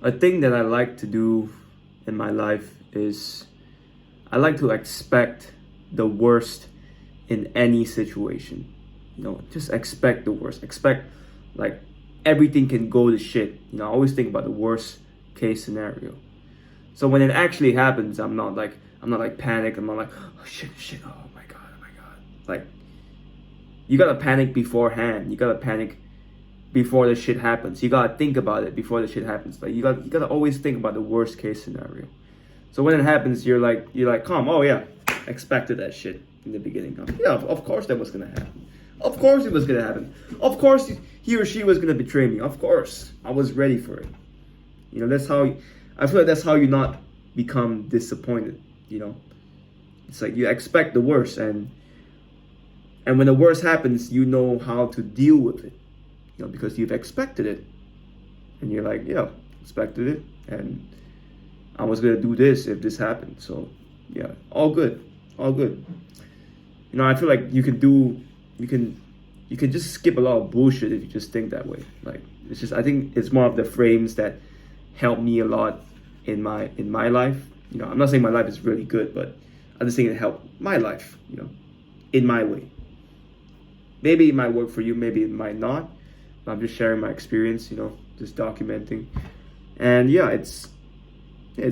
A thing that I like to do in my life is I like to expect the worst in any situation. Just expect the worst. Expect like everything can go to shit. I always think about the worst case scenario. So when it actually happens, I'm not like panic. I'm not like, oh shit, oh my god, oh my god. Like, you gotta panic beforehand. You gotta panic before the shit happens. You gotta think about it before the shit happens. Like, you gotta always think about the worst case scenario. So when it happens, you're like calm. Oh yeah, expected that shit in the beginning. Yeah, of course that was gonna happen. Of course it was gonna happen. Of course he or she was gonna betray me. Of course I was ready for it. That's how I feel like that's how you not become disappointed. It's like you expect the worst, and when the worst happens, you know how to deal with it. Because you've expected it, and you're like, yeah, expected it, and I was gonna do this if this happened. So yeah, all good, all good. I feel like you can just skip a lot of bullshit if you just think that way. Like, it's just, I think it's more of the frames that help me a lot in my life. I'm not saying my life is really good, but I'm just saying it helped my life, in my way. Maybe it might work for you, maybe it might not. I'm just sharing my experience, just documenting. And yeah, it's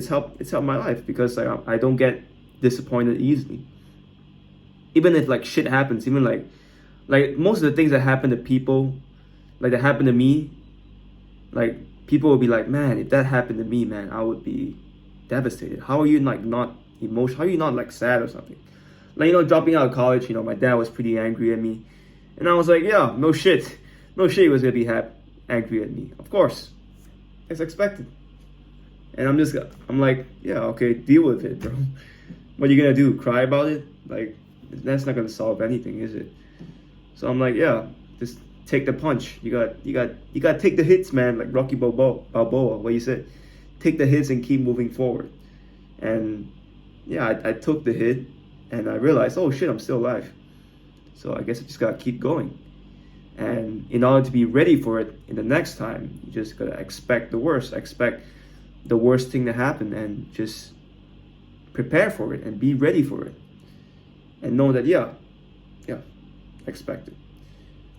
helped my life because I don't get disappointed easily. Even if like shit happens, even like most of the things that happen to people, like that happen to me, like people will be like, man, if that happened to me, man, I would be devastated. How are you like not emotional? How are you not like sad or something? Like, dropping out of college, my dad was pretty angry at me, and I was like, yeah, no shit, he was gonna be angry at me. Of course, it's expected. And I'm like, yeah, okay, deal with it, bro. What are you gonna do? Cry about it? Like, that's not gonna solve anything, is it? So I'm like, yeah, just take the punch. You got take the hits, man. Like Rocky Balboa, what you said. Take the hits and keep moving forward. And yeah, I took the hit, and I realized, oh shit, I'm still alive. So I guess I just gotta keep going. And in order to be ready for it in the next time, you just gotta expect the worst. Expect the worst thing to happen, and just prepare for it and be ready for it. And know that, yeah, expect it.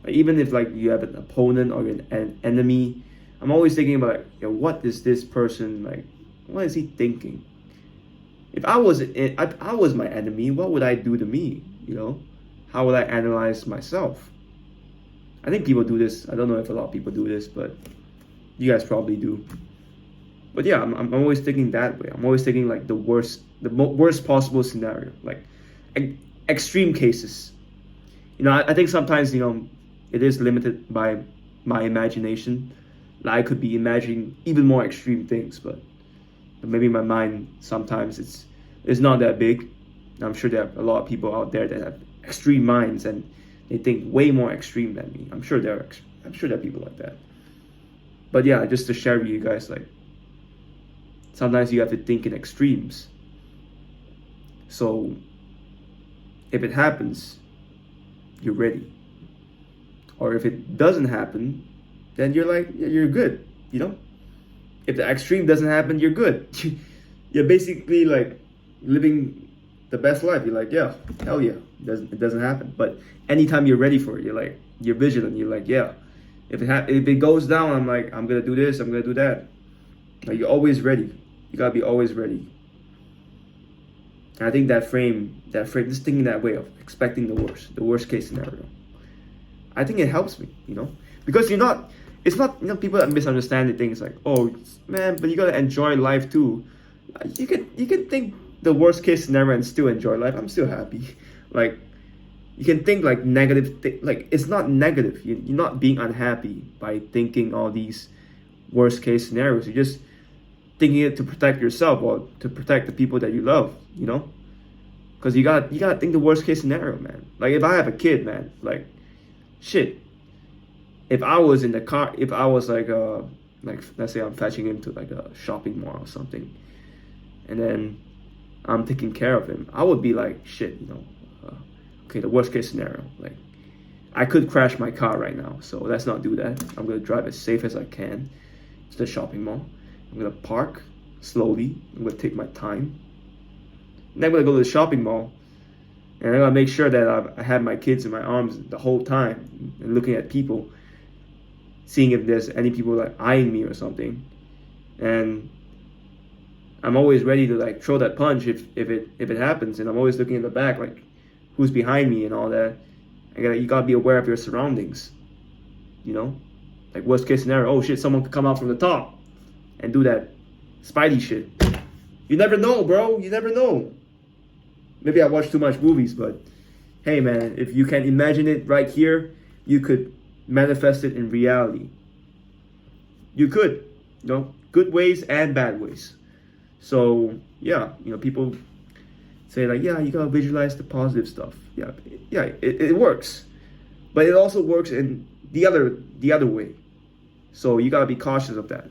Like, even if like you have an opponent or an enemy, I'm always thinking about like, what is this person like? What is he thinking? If I was my enemy, what would I do to me? How would I analyze myself? I think people do this. I don't know if a lot of people do this, but you guys probably do. But yeah, I'm always thinking that way. I'm always thinking like the worst possible scenario, like extreme cases. I think sometimes it is limited by my imagination. Like, I could be imagining even more extreme things, but maybe my mind sometimes it's not that big. I'm sure there are a lot of people out there that have extreme minds and they think way more extreme than me. I'm sure there are people like that. But yeah, just to share with you guys, like, sometimes you have to think in extremes. So if it happens, you're ready. Or if it doesn't happen, then you're like, yeah, you're good. If the extreme doesn't happen, you're good. You're basically like living the best life. You're like, yeah, hell yeah, it doesn't happen. But anytime you're ready for it, you're vigilant. You're like, yeah, if it goes down, I'm gonna do this, I'm gonna do that. Like, you're always ready. You gotta be always ready. And I think that frame, just thinking that way of expecting the worst case scenario, I think it helps me, because it's not, people that misunderstand the things like, oh man, but you gotta enjoy life too. You can think the worst case scenario and still enjoy life. I'm still happy. Like, you can think like negative, like it's not negative. You're not being unhappy by thinking all these worst case scenarios. You're just thinking it to protect yourself or to protect the people that you love, because you gotta think the worst case scenario, man. Like, if I have a kid, man, like, shit, if I was in the car, if I was like let's say I'm fetching him to like a shopping mall or something, and then I'm taking care of him, I would be like, shit, okay, the worst case scenario, like, I could crash my car right now, so let's not do that. I'm gonna drive as safe as I can to the shopping mall. I'm gonna park slowly. I'm gonna take my time. And I'm gonna go to the shopping mall, and I'm gonna make sure that I have my kids in my arms the whole time, and looking at people, seeing if there's any people like eyeing me or something. And I'm always ready to like throw that punch if it happens. And I'm always looking in the back, like who's behind me and all that. You gotta be aware of your surroundings. You know, like worst case scenario, oh shit, someone could come out from the top and do that Spidey shit. You never know, bro. You never know. Maybe I watch too much movies, but hey, man, if you can imagine it right here, you could manifest it in reality. You could, you know, good ways and bad ways. So yeah, you know, people say like, yeah, you gotta visualize the positive stuff. Yeah, it works, but it also works in the other way. So you gotta be cautious of that.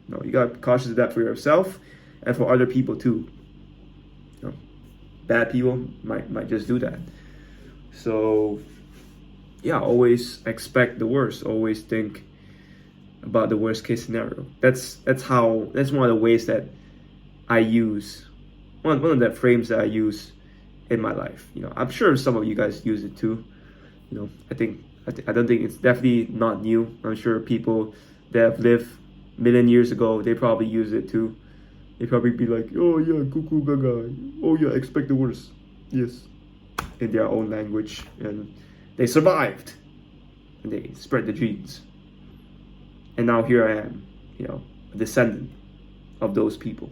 You know, you gotta be cautious of that for yourself and for other people too. You know, bad people might just do that. So yeah, always expect the worst. Always think about the worst case scenario. That's one of the ways that I use, one of the frames that I use in my life. You know, I'm sure some of you guys use it too. You know, I don't think it's definitely not new. I'm sure people that have lived million years ago, they probably use it too. They probably be like, oh yeah, cuckoo gaga, oh yeah, expect the worst. Yes, in their own language, and they survived, and they spread the genes. And now here I am, you know, a descendant of those people.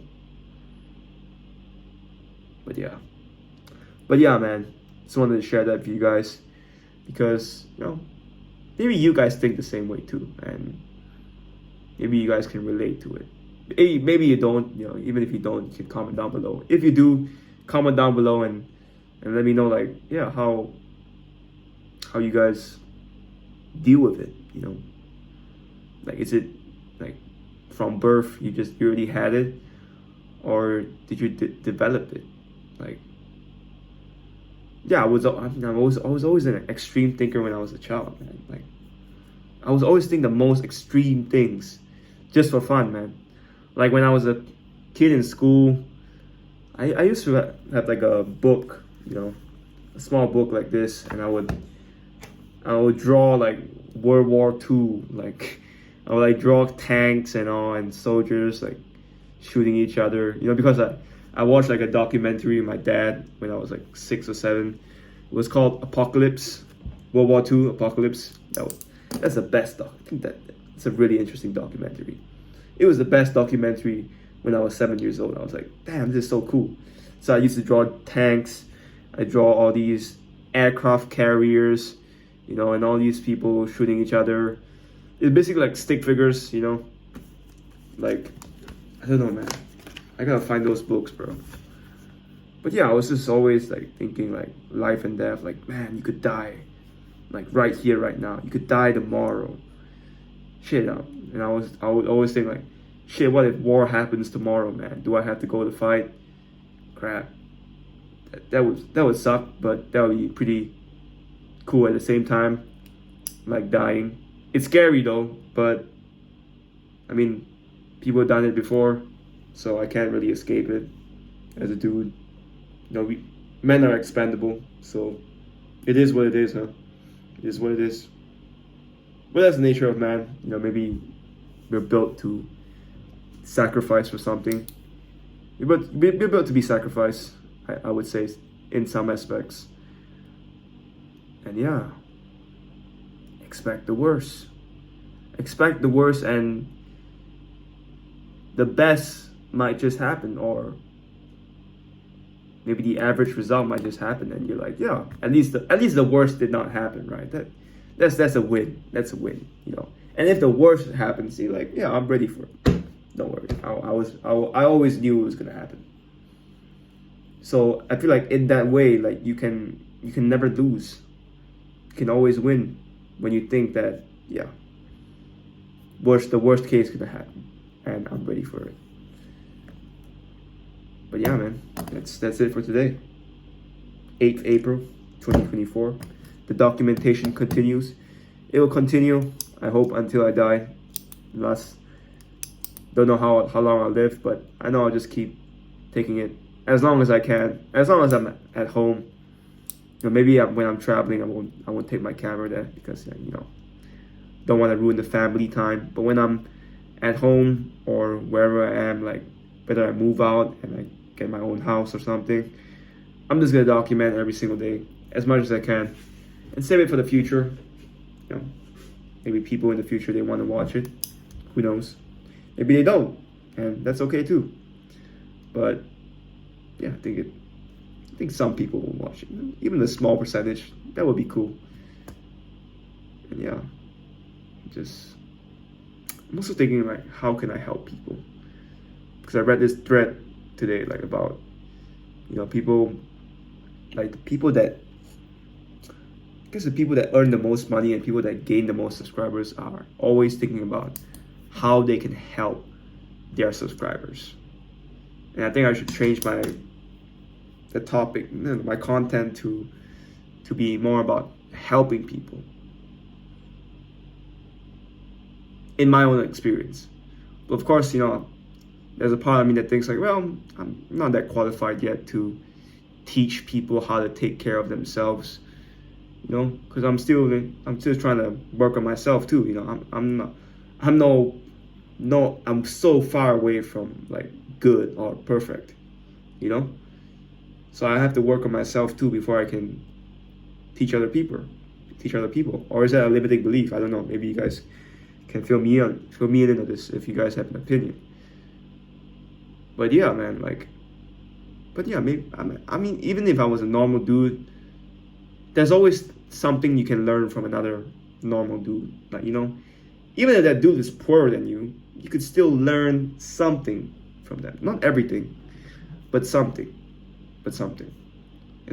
But yeah, man, just wanted to share that with you guys, because, you know, maybe you guys think the same way too, and maybe you guys can relate to it. Maybe you don't, you know, even if you don't, you can comment down below. If you do, comment down below and let me know, like, yeah, how you guys deal with it, you know. Like, is it like from birth you already had it, or did you develop it? Like, yeah, I was always an extreme thinker when I was a child, man. Like, I was always thinking the most extreme things just for fun, man. Like when I was a kid in school, I used to have like a book, you know, a small book like this, and I would draw like World War II, like I would like draw tanks and all, and soldiers like shooting each other, you know, because I watched like a documentary with my dad when I was like 6 or 7. It was called Apocalypse, World War II Apocalypse. That's the best doc. I think it's a really interesting documentary. It was the best documentary when I was 7 years old. I was like, damn, this is so cool. So I used to draw tanks. I draw all these aircraft carriers, you know, and all these people shooting each other. It's basically like stick figures, you know. Like, I don't know, man. I gotta find those books, bro. But yeah, I was just always like thinking like life and death. Like, man, you could die, like right here, right now. You could die tomorrow. Shit, and I would always think like, shit, what if war happens tomorrow, man? Do I have to go to fight? Crap. That would suck, but that would be pretty cool at the same time. Like dying. It's scary though, but I mean, people have done it before, so I can't really escape it as a dude. You know, men are expendable, so it is what it is, huh? It is what it is. But that's the nature of man. You know, maybe we're built to sacrifice for something. We're built to be sacrificed, I would say, in some aspects. And yeah, expect the worst. Expect the worst, and the best might just happen, or maybe the average result might just happen, and you're like, yeah, at least the worst did not happen, right? That's a win. That's a win, you know. And if the worst happens, you're like, yeah, I'm ready for it. Don't worry. I always knew it was gonna happen. So I feel like in that way, like you can never lose. You can always win when you think that, yeah, the worst case is gonna happen, and I'm ready for it. But yeah, man, that's it for today. 8th April 2024. The documentation continues. It will continue, I hope, until I die. Don't know how long I'll live, but I know I'll just keep taking it as long as I can, as long as I'm at home. Maybe when I'm traveling, I won't take my camera there because don't want to ruin the family time. But when I'm at home or wherever I am, like whether I move out and I get my own house or something, I'm just gonna document every single day as much as I can and save it for the future. Maybe people in the future they want to watch it. Who knows? Maybe they don't, and that's okay too. But yeah, I think some people will watch it. Even a small percentage, that would be cool. And yeah, I'm also thinking like, how can I help people? Because I read this thread today, like about people, like the people that, I guess the people that earn the most money and people that gain the most subscribers are always thinking about how they can help their subscribers. And I think I should change the topic, my content to be more about helping people. In my own experience. But of course, there's a part of me that thinks like, well, I'm not that qualified yet to teach people how to take care of themselves, because I'm still trying to work on myself too. I'm so far away from like good or perfect, so I have to work on myself too before I can teach other people. Or is that a limiting belief? I don't know. Maybe you guys can fill me in on this if you guys have an opinion. But yeah, man, maybe I mean, even if I was a normal dude, there's always something you can learn from another normal dude. Like, even if that dude is poorer than you, you could still learn something from them. Not everything, but something. And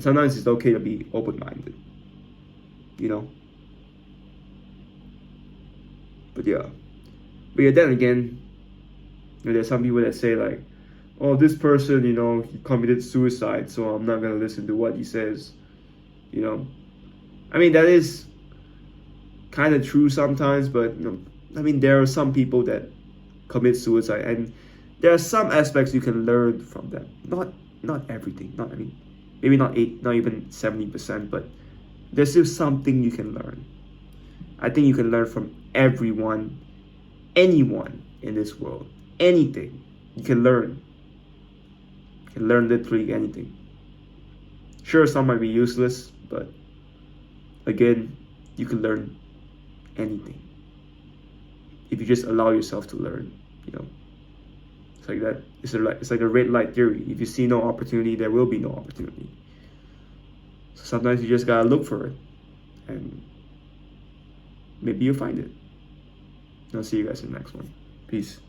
sometimes it's okay to be open-minded, But yeah, then again, there's some people that say like, oh, this person, he committed suicide, so I'm not gonna listen to what he says, I mean, that is kind of true sometimes, but I mean, there are some people that commit suicide, and there are some aspects you can learn from them. Not everything. Maybe not even 70%, but there's still something you can learn. I think you can learn from everyone, anyone in this world, anything. You can learn. You can learn literally anything. Sure, some might be useless, but again, you can learn anything if you just allow yourself to learn. It's like that. It's like a red light theory. If you see no opportunity, there will be no opportunity. So sometimes you just gotta look for it, and maybe you'll find it. I'll see you guys in the next one. Peace.